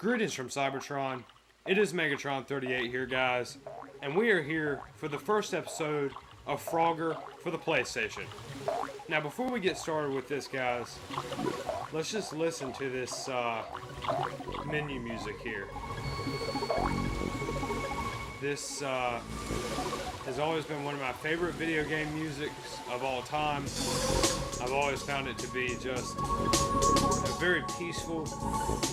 Greetings from Cybertron. It is Megatron38 here, guys, and we are here for the first episode of Frogger for the PlayStation. Now, before we get started with this, guys, let's just listen to this menu music here. This has always been one of my favorite video game musics of all time. I've always found it to be just very peaceful.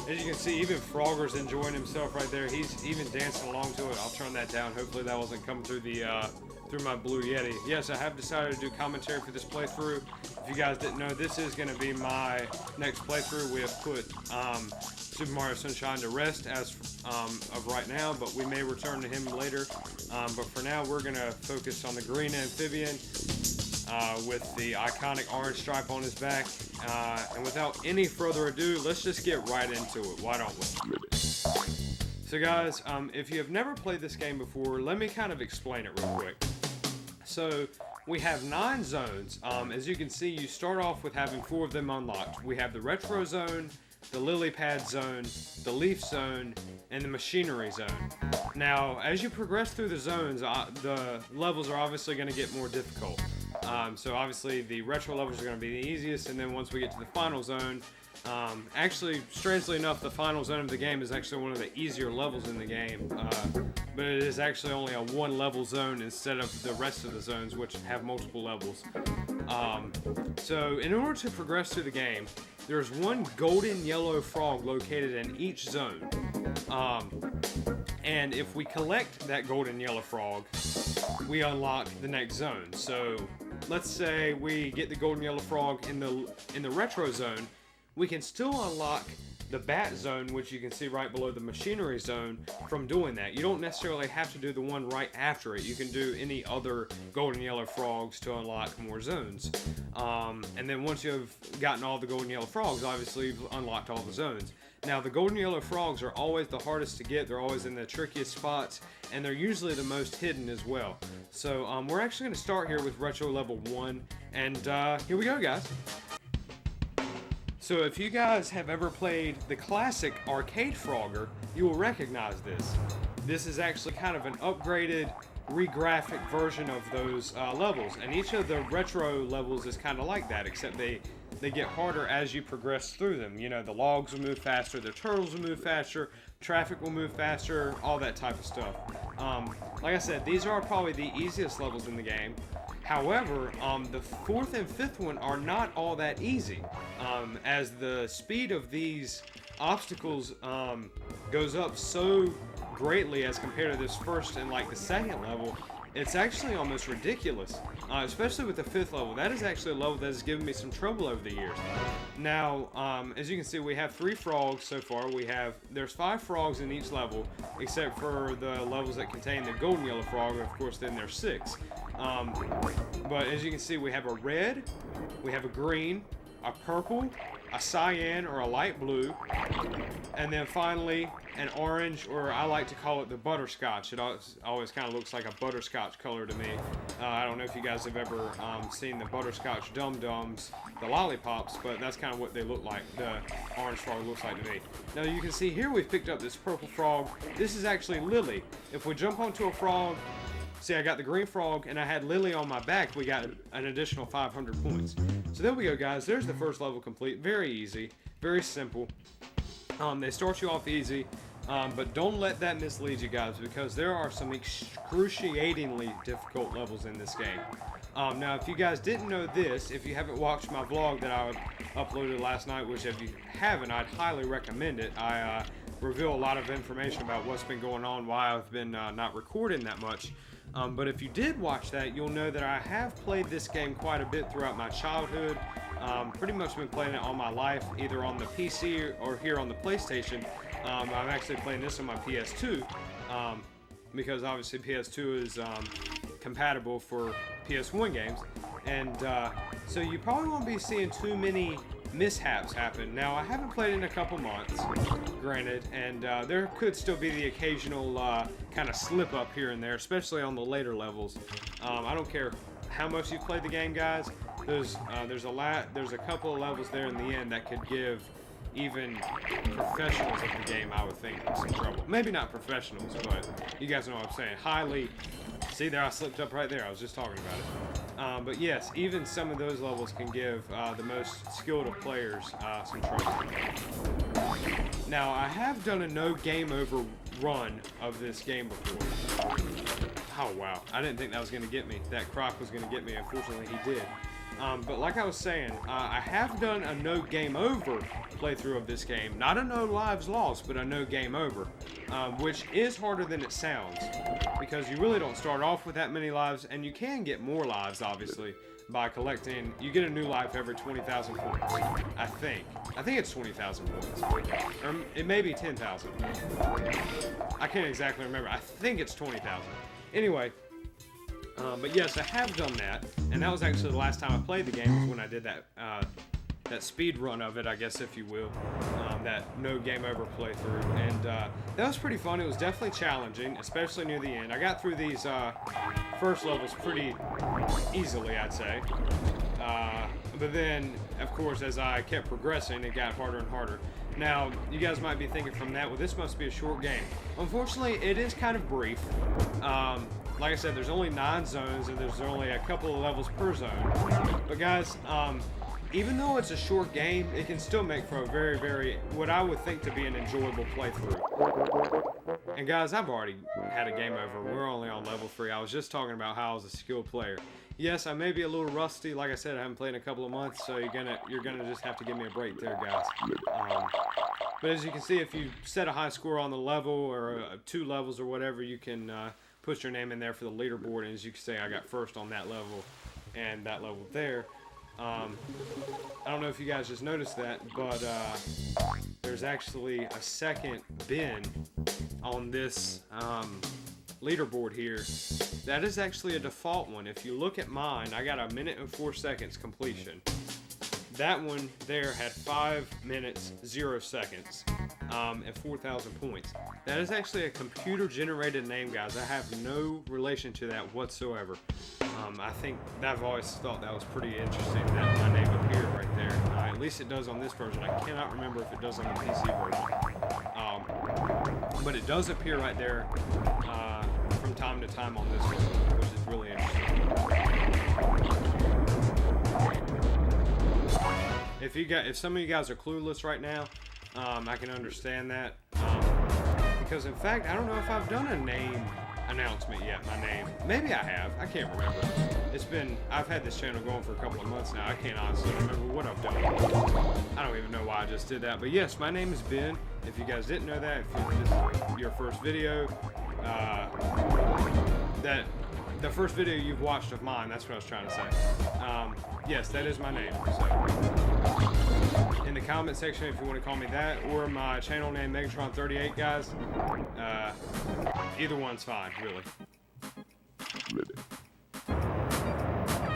As you can see, even Frogger's enjoying himself right there. He's even dancing along to it. I'll turn that down. Hopefully that wasn't coming through the through my Blue Yeti. Yes, I have decided to do commentary for this playthrough. If you guys didn't know, this is going to be my next playthrough. We have put Super Mario Sunshine to rest as of right now, but we may return to him later. But for now, we're going to focus on the green amphibian with the iconic orange stripe on his back. And without any further ado, let's just get right into it. Why don't we? So guys, if you have never played this game before, let me kind of explain it real quick. So we have 9 zones. As you can see, you start off with having 4 of them unlocked. We have the retro zone, the lily pad zone, the leaf zone, and the machinery zone. Now, as you progress through the zones, the levels are obviously going to get more difficult. So obviously the retro levels are going to be the easiest, and then once we get to the final zone, actually, strangely enough, the final zone of the game is actually one of the easier levels in the game, but it is actually only a 1-level zone instead of the rest of the zones, which have multiple levels. So in order to progress through the game, there's one golden yellow frog located in each zone, and if we collect that golden yellow frog, we unlock the next zone. So let's say we get the golden yellow frog in the retro zone, we can still unlock the bat zone, which you can see right below the machinery zone, from doing that. You don't necessarily have to do the one right after it. You can do any other golden yellow frogs to unlock more zones. And then once you've gotten all the golden yellow frogs, obviously you've unlocked all the zones. Now, the golden yellow frogs are always the hardest to get. They're always in the trickiest spots, and they're usually the most hidden as well. So we're actually going to start here with retro level 1, and here we go, guys. So if you guys have ever played the classic arcade Frogger, you will recognize this. This is actually kind of an upgraded, re-graphic version of those levels, and each of the retro levels is kind of like that, except they get harder as you progress through them. You know, the logs will move faster, the turtles will move faster, traffic will move faster, all that type of stuff. Like I said, these are probably the easiest levels in the game. However, the 4th and 5th one are not all that easy, as the speed of these obstacles goes up so greatly as compared to this first and like the second level. It's actually almost ridiculous, especially with the 5th level. That is actually a level that has given me some trouble over the years. Now, as you can see, we have 3 frogs so far. There's 5 frogs in each level, except for the levels that contain the golden yellow frog. Of course, then there's 6. But as you can see, we have a red, we have a green, a purple, a cyan or a light blue, and then finally an orange, or I like to call it the butterscotch. It always kind of looks like a butterscotch color to me. I don't know if you guys have ever seen the butterscotch dum-dums, the lollipops, but that's kind of what they look like. The orange frog looks like to me. Now you can see here we've picked up this purple frog. This is actually Lily. If we jump onto a frog, see, I got the green frog and I had Lily on my back, we got an additional 500 points. So there we go, guys. There's the first level complete. Very easy, very simple. They start you off easy, but don't let that mislead you guys, because there are some excruciatingly difficult levels in this game. Now, if you guys didn't know this, if you haven't watched my vlog that I uploaded last night, which if you haven't, I'd highly recommend it. I reveal a lot of information about what's been going on, why I've been not recording that much. But if you did watch that, you'll know that I have played this game quite a bit throughout my childhood. Pretty much been playing it all my life, either on the PC or here on the PlayStation. I'm actually playing this on my PS2, because obviously PS2 is compatible for PS1 games. And so you probably won't be seeing too many mishaps happen. Now, I haven't played in a couple months, granted, and there could still be the occasional kind of slip up here and there, especially on the later levels. I don't care how much you've played the game, guys. There's a couple of levels there in the end that could give even professionals of the game, I would think, in some trouble. Maybe not professionals, but you guys know what I'm saying. Highly. See there, I slipped up right there. I was just talking about it. But yes, even some of those levels can give the most skilled of players some trouble. Now, I have done a no game over run of this game before. Oh wow, I didn't think that was going to get me. That croc was going to get me. Unfortunately, he did. But like I was saying, I have done a no game over playthrough of this game. Not a no lives lost, but a no game over, which is harder than it sounds, because you really don't start off with that many lives, and you can get more lives, obviously, by collecting. You get a new life every 20,000 points, I think. I think it's 20,000 points, or it may be 10,000. I can't exactly remember. I think it's 20,000. Anyway. But yes, I have done that, and that was actually the last time I played the game, was when I did that that speed run of it, I guess, if you will, that no game over playthrough, and that was pretty fun. It was definitely challenging, especially near the end. I got through these first levels pretty easily, I'd say, but then, of course, as I kept progressing, it got harder and harder. Now, you guys might be thinking from that, well, this must be a short game. Unfortunately, it is kind of brief. Like I said, there's only 9 zones, and there's only a couple of levels per zone. But guys, even though it's a short game, it can still make for a very, very, what I would think to be an enjoyable playthrough. And guys, I've already had a game over. We're only on level 3. I was just talking about how I was a skilled player. Yes, I may be a little rusty. Like I said, I haven't played in a couple of months, so you're gonna just have to give me a break there, guys. But as you can see, if you set a high score on the level, or 2 levels or whatever, you can put your name in there for the leaderboard, and as you can see, I got first on that level and that level there. I don't know if you guys just noticed that, but there's actually a second bin on this leaderboard here. That is actually a default one. If you look at mine, I got 1 minute and 4 seconds completion. That one there had 5 minutes 0 seconds and 4,000 points. That is actually a computer generated name, guys. I have no relation to that whatsoever. I think I've always thought that was pretty interesting that my name appeared right there. At least it does on this version. I cannot remember if it does on the PC version. But it does appear right there from time to time on this one, which is really interesting. If some of you guys are clueless right now, I can understand that. Because in fact, I don't know if I've done a name announcement yet, my name. Maybe I have. I can't remember. I've had this channel going for a couple of months now. I can't honestly remember what I've done. I don't even know why I just did that. But yes, my name is Ben. If you guys didn't know that, if this is your first video, the first video you've watched of mine, that's what I was trying to say. Yes, that is my name. So, in the comment section, if you want to call me that, or my channel name, Megatron38, guys, either one's fine, really.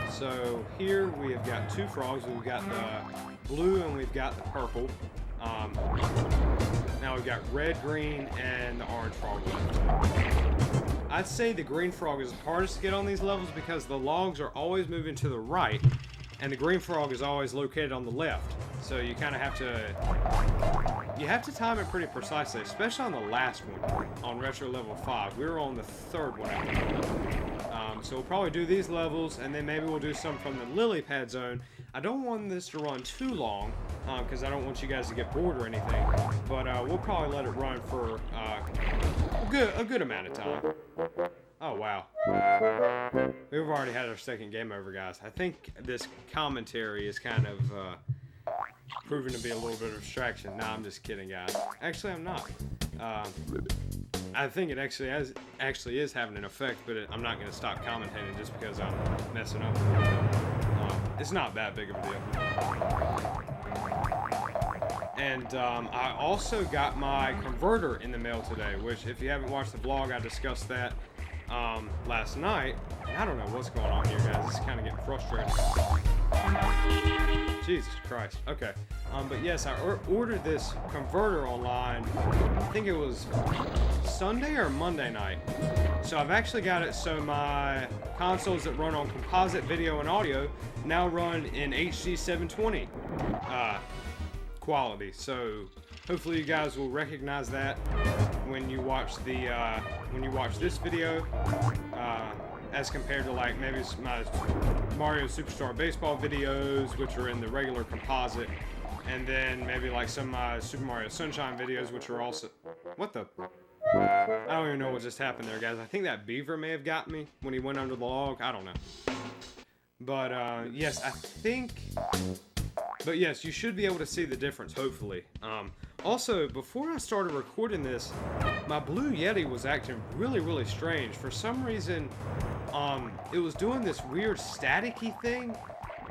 So, here we have got 2 frogs. We've got the blue and we've got the purple. Now we've got red, green, and the orange frog left. I'd say the green frog is the hardest to get on these levels because the logs are always moving to the right, and the green frog is always located on the left. So you kind of have to time it pretty precisely, especially on the last one, on Retro Level 5. We were on the 3rd one, I think. So we'll probably do these levels, and then maybe we'll do some from the lily pad zone. I don't want this to run too long, because I don't want you guys to get bored or anything, but we'll probably let it run for a good amount of time. Oh, wow. We've already had our second game over, guys. I think this commentary is kind of proven to be a little bit of a distraction. Nah, I'm just kidding, guys. Actually, I'm not. I think it actually is having an effect, but I'm not going to stop commentating just because I'm messing up. It's not that big of a deal. And I also got my converter in the mail today, which if you haven't watched the vlog, I discussed that last night. I don't know what's going on here, guys. This is kind of getting frustrating. Jesus Christ. Okay. But yes, I ordered this converter online. I think it was Sunday or Monday night. So I've actually got it so my consoles that run on composite video and audio now run in HD 720 quality. So hopefully you guys will recognize that when you watch this video, as compared to like maybe my Mario Superstar Baseball videos, which are in the regular composite, and then maybe like some Super Mario Sunshine videos, which are also... What the... I don't even know what just happened there, guys. I think that beaver may have got me when he went under the log. I don't know. But, yes, I think... But, yes, you should be able to see the difference, hopefully. Also, before I started recording this, my Blue Yeti was acting really, really strange. For some reason, it was doing this weird staticky thing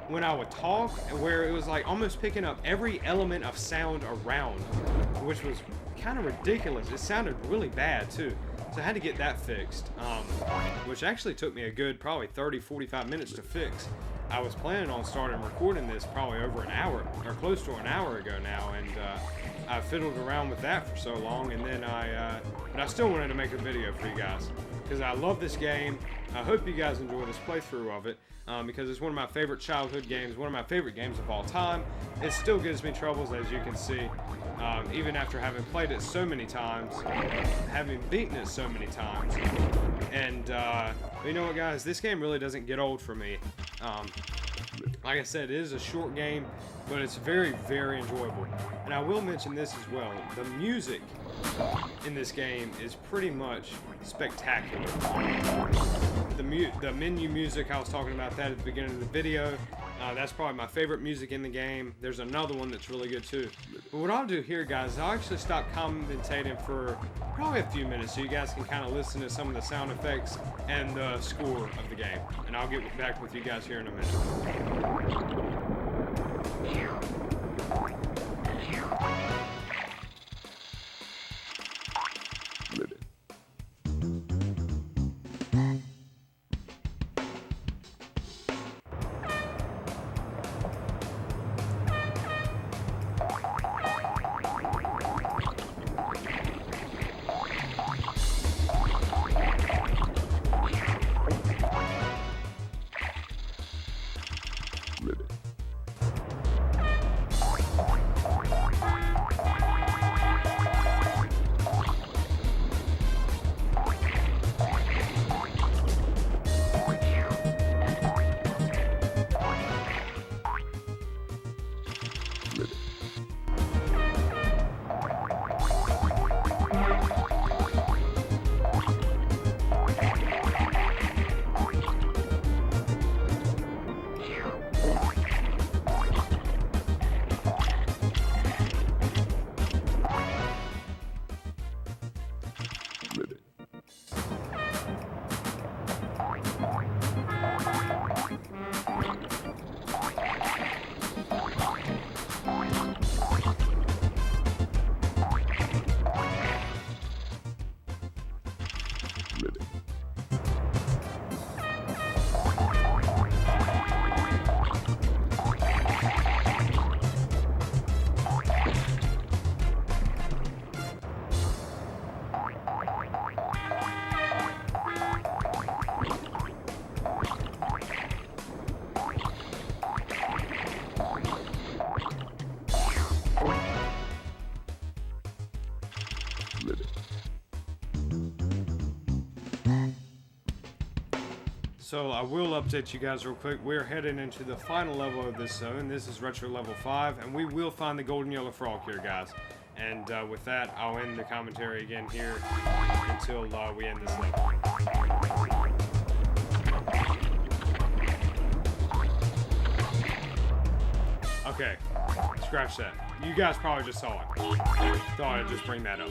when I would talk, where it was like almost picking up every element of sound around, which was kind of ridiculous. It sounded really bad too, so I had to get that fixed, which actually took me a good probably 30-45 minutes to fix. I was planning on starting recording this probably over an hour, or close to an hour ago now, and I fiddled around with that for so long, and then but I still wanted to make a video for you guys, because I love this game. I hope you guys enjoy this playthrough of it, because it's one of my favorite childhood games, one of my favorite games of all time. It still gives me troubles, as you can see, even after having played it so many times, having beaten it so many times. And you know what, guys, this game really doesn't get old for me. Like I said, it is a short game, but it's very, very enjoyable. And I will mention this as well. The music in this game is pretty much spectacular. The menu music, I was talking about that at the beginning of the video. That's probably my favorite music in the game. There's another one that's really good too. But what I'll do here, guys, is I'll actually stop commentating for probably a few minutes so you guys can kind of listen to some of the sound effects and the score of the game. And I'll get back with you guys here in a minute. So I will update you guys real quick. We're heading into the final level of this zone. This is Retro Level 5, and we will find the golden yellow frog here, guys. And with that, I'll end the commentary again here until we end this level. Okay, scratch that. You guys probably just saw it. Thought I'd just bring that up.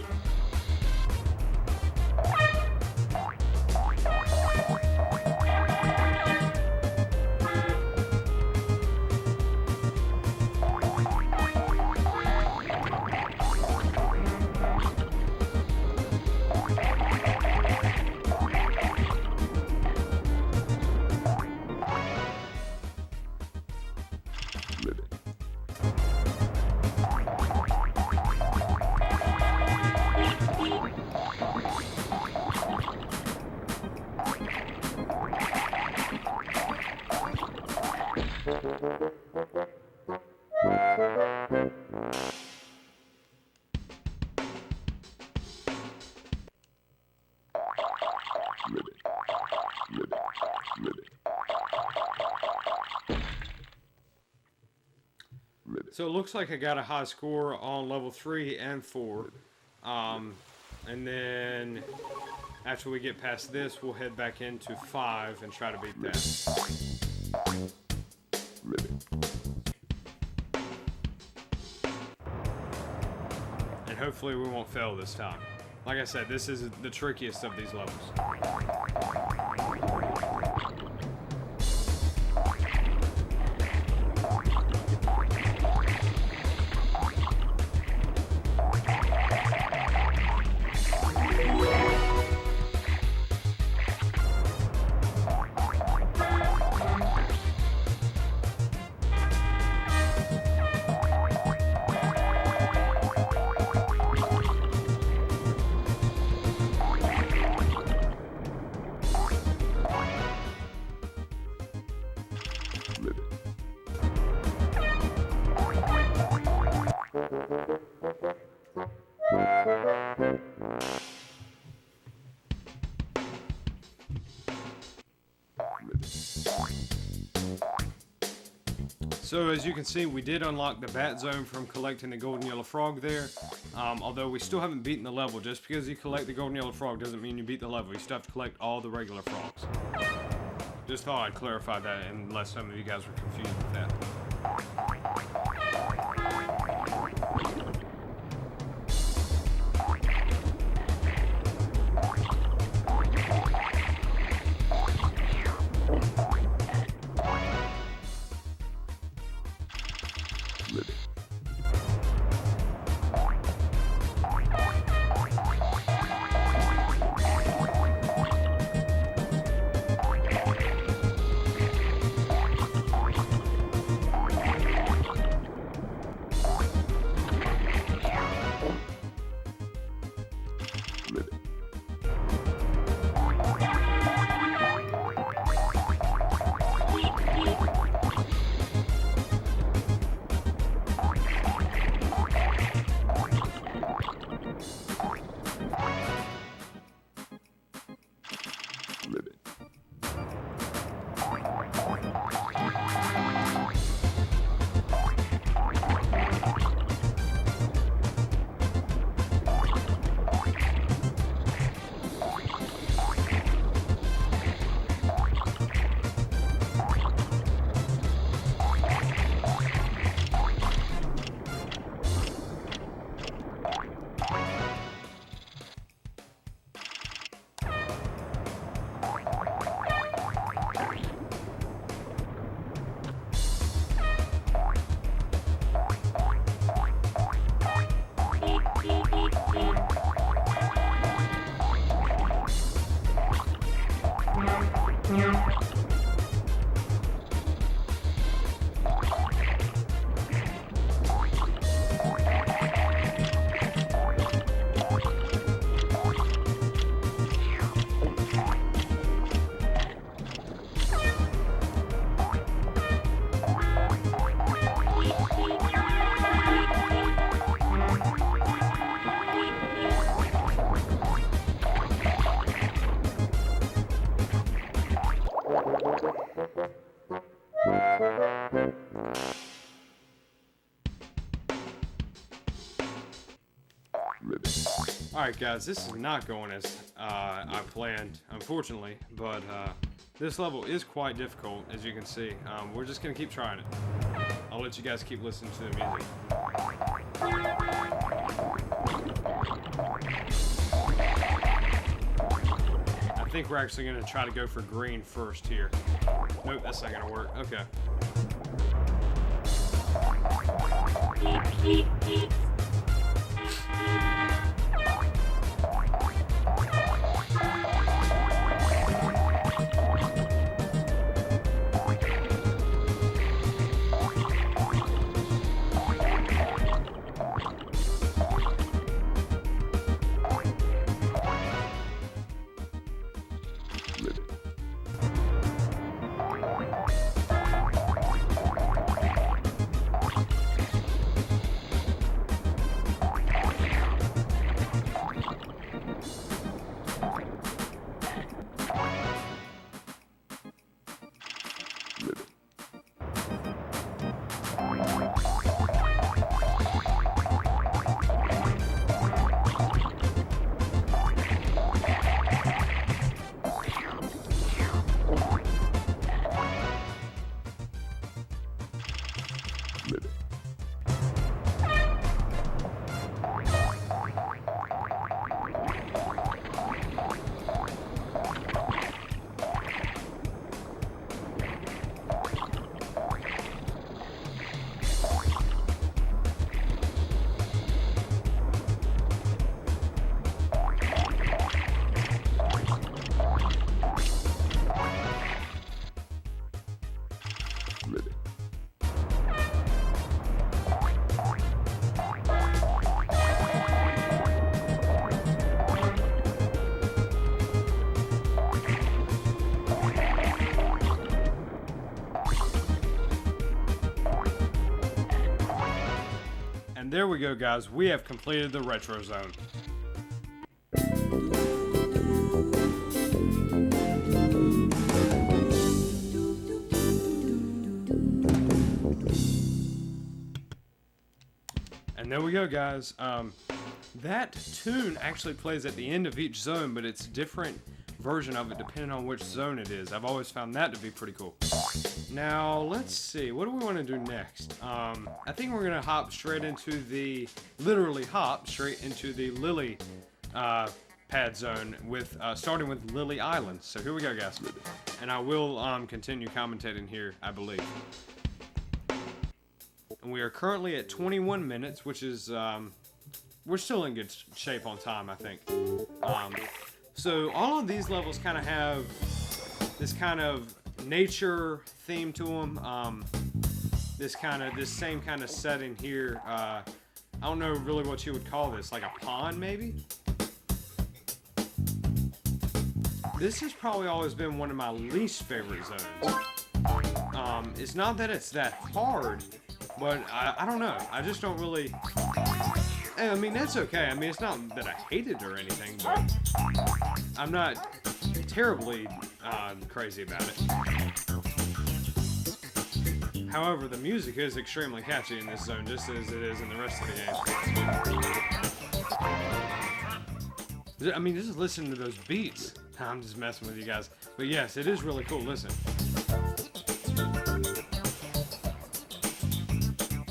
So it looks like I got a high score on level 3 and 4. And then after we get past this, we'll head back into 5 and try to beat that. And hopefully we won't fail this time. Like I said, this is the trickiest of these levels. So as you can see, we did unlock the bat zone from collecting the golden yellow frog there. Although we still haven't beaten the level. Just because you collect the golden yellow frog doesn't mean you beat the level. You still have to collect all the regular frogs. Just thought I'd clarify that unless some of you guys were confused with that. Alright guys, this is not going as I planned, unfortunately, but this level is quite difficult, as you can see. We're just going to keep trying it. I'll let you guys keep listening to the music. I think we're actually going to try to go for green first here. Nope, that's not going to work. Okay. And there we go, guys. We have completed the retro zone. And there we go, guys. That tune actually plays at the end of each zone, but it's a different version of it depending on which zone it is. I've always found that to be pretty cool. Now, let's see. What do we want to do next? I think we're going to hop straight into the... literally hop straight into the lily pad zone with starting with Lily Island. So here we go, guys. And I will continue commentating here, I believe. And we are currently at 21 minutes, which is... we're still in good shape on time, I think. So all of these levels kind of have this kind of nature theme to them. This same kind of setting here. I don't know really what you would call this, like a pond maybe? This has probably always been one of my least favorite zones. It's not that it's that hard, but I don't know. I just don't really... I mean, that's okay. I mean, it's not that I hate it or anything, but I'm not terribly crazy about it. However, the music is extremely catchy in this zone, just as it is in the rest of the game. I mean, just listen to those beats. I'm just messing with you guys. But yes, it is really cool. Listen.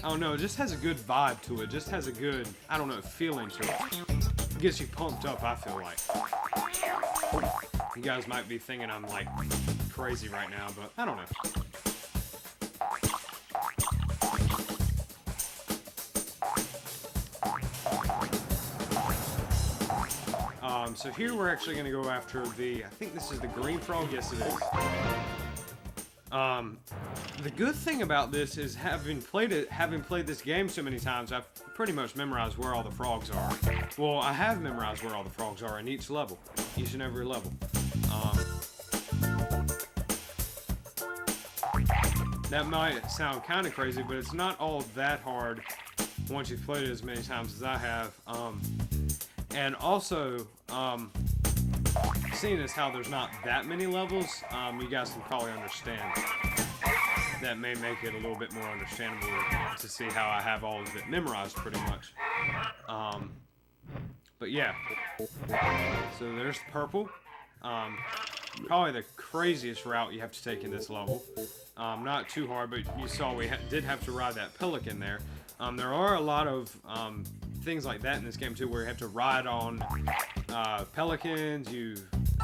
I don't know, it just has a good vibe to it. Just has a good, I don't know, feeling to it. It gets you pumped up, I feel like. You guys might be thinking I'm like crazy right now, but I don't know. So here we're actually going to go after the, I think this is the green frog. Yes, it is. The good thing about this is having played this game so many times, I've pretty much memorized where all the frogs are. Well, I have memorized where all the frogs are in each level, each and every level. That might sound kind of crazy, but it's not all that hard once you've played it as many times as I have. And also, seeing as how there's not that many levels, you guys can probably understand. That may make it a little bit more understandable to see how I have all of it memorized pretty much. But yeah, so there's purple. Probably the craziest route you have to take in this level. Not too hard, but you saw we did have to ride that pelican there. There are a lot of things like that in this game too, where you have to ride on pelicans. You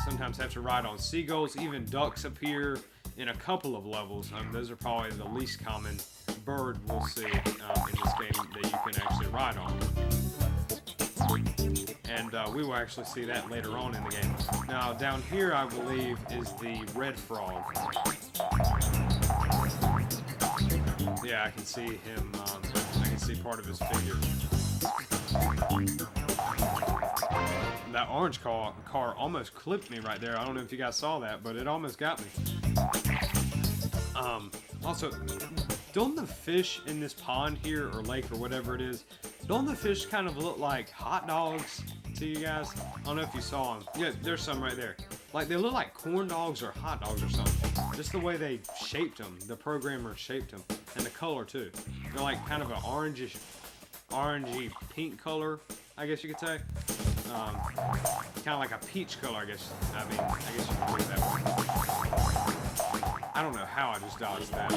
sometimes have to ride on seagulls. Even ducks appear in a couple of levels. Those are probably the least common bird we'll see in this game that you can actually ride on. And we will actually see that later on in the game. Now, down here, I believe, is the red frog. Yeah, I can see him, I can see part of his figure. That orange car almost clipped me right there. I don't know if you guys saw that, but it almost got me. Also, don't the fish in this pond here, or lake, or whatever it is, don't the fish kind of look like hot dogs to you guys? I don't know if you saw them. Yeah, there's some right there. Like, they look like corn dogs or hot dogs or something. Just the way they shaped them. The programmer shaped them. And the color, too. They're like kind of an orangey pink color, I guess you could say. Kind of like a peach color, I guess. I guess you could put it that way. I don't know how I just dodged that.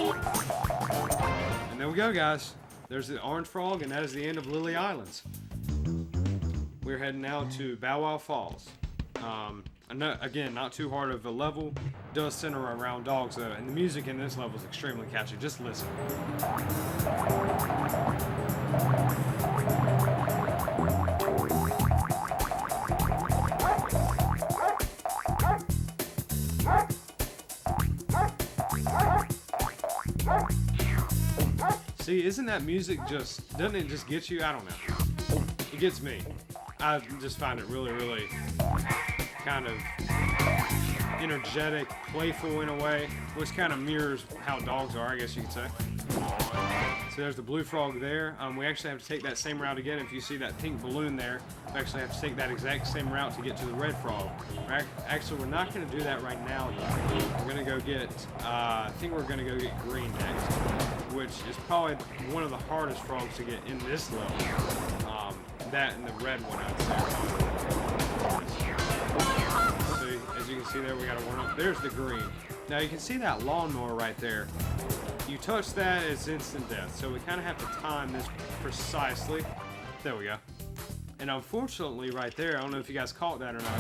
And there we go, guys. There's the orange frog, and that is the end of Lily Islands. We're heading now to Bow Wow Falls. Again, not too hard of a level. Does center around dogs, though, and the music in this level is extremely catchy. Just listen. See, isn't that music doesn't it just get you? I don't know. It gets me. I just find it really, really kind of energetic, playful in a way, which kind of mirrors how dogs are, I guess you could say. So So there's the blue frog there. We actually have to take that same route again. If you see that pink balloon there, we actually have to take that exact same route to get to the red frog. Actually, we're not going to do that right now, though. We're going to go get, I think we're going to go get green next, which is probably one of the hardest frogs to get in this level. That and the red one, I'd say. So, as you can see there, we got to warm up. There's the green. Now, you can see that lawnmower right there. You touch that, it's instant death. So we kind of have to time this precisely. There we go. And unfortunately, right there, I don't know if you guys caught that or not,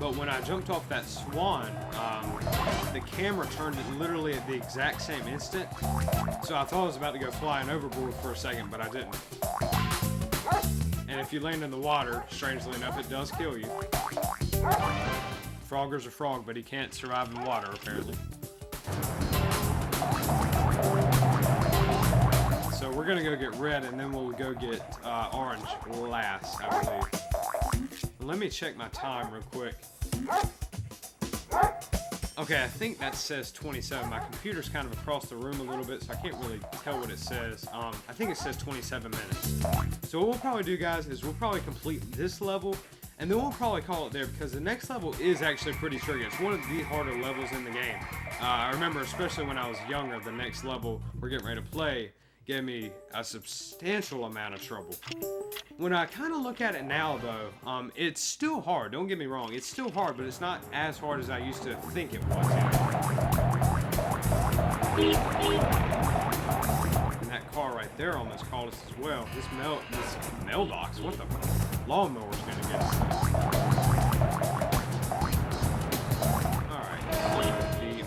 but when I jumped off that swan, the camera turned it literally at the exact same instant. So I thought I was about to go flying overboard for a second, but I didn't. And if you land in the water, strangely enough, it does kill you. Frogger's a frog, but he can't survive in water, apparently. So we're gonna go get red, and then we'll go get orange last, I believe. Let me check my time real quick. Okay, I think that says 27. My computer's kind of across the room a little bit, so I can't really tell what it says. I think it says 27 minutes. So what we'll probably do, guys, is we'll probably complete this level, and then we'll probably call it there, because the next level is actually pretty tricky. It's one of the harder levels in the game. I remember, especially when I was younger, the next level we're getting ready to play gave me a substantial amount of trouble. When I kind of look at it now, though, it's still hard. Don't get me wrong. It's still hard, but it's not as hard as I used to think it was. And that car right there almost called us as well. This mailbox, what the lawnmower's gonna get us.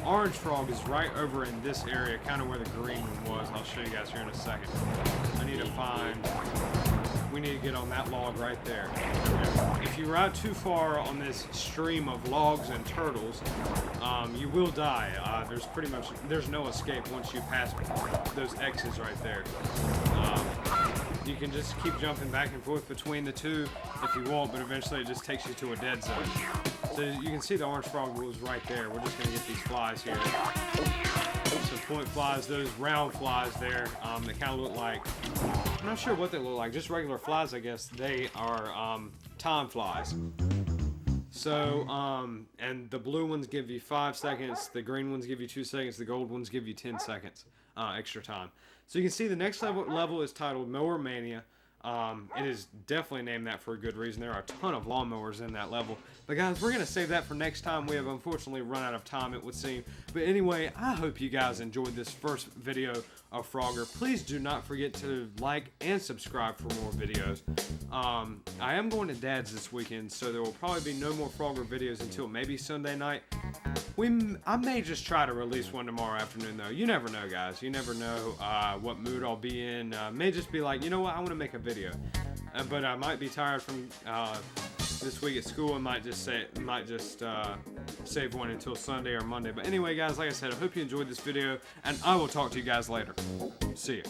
Orange frog is right over in this area, kind of where the green one was. I'll show you guys here in a second. We need to get on that log right there. If you ride too far on this stream of logs and turtles, you will die. There's no escape once you pass those X's right there. You can just keep jumping back and forth between the two if you want, but eventually it just takes you to a dead zone. So you can see the orange frog was right there. We're just going to get these flies here. Some point flies, those round flies there, they kind of look like, I'm not sure what they look like, just regular flies, I guess. They are time flies. So, and the blue ones give you 5 seconds, the green ones give you 2 seconds, the gold ones give you 10 seconds extra time. So you can see the next level is titled MOWER MANIA. It is definitely named that for a good reason. There are a ton of lawnmowers in that level. But guys, we're going to save that for next time. We have unfortunately run out of time, it would seem. But anyway, I hope you guys enjoyed this first video of Frogger. Please do not forget to like and subscribe for more videos. I am going to Dad's this weekend, so there will probably be no more Frogger videos until maybe Sunday night. I may just try to release one tomorrow afternoon, though. You never know, guys. You never know what mood I'll be in. May just be like, you know what, I want to make a video. But I might be tired from this week at school and might just save one until Sunday or Monday. But anyway, guys, like I said, I hope you enjoyed this video, and I will talk to you guys later. See you.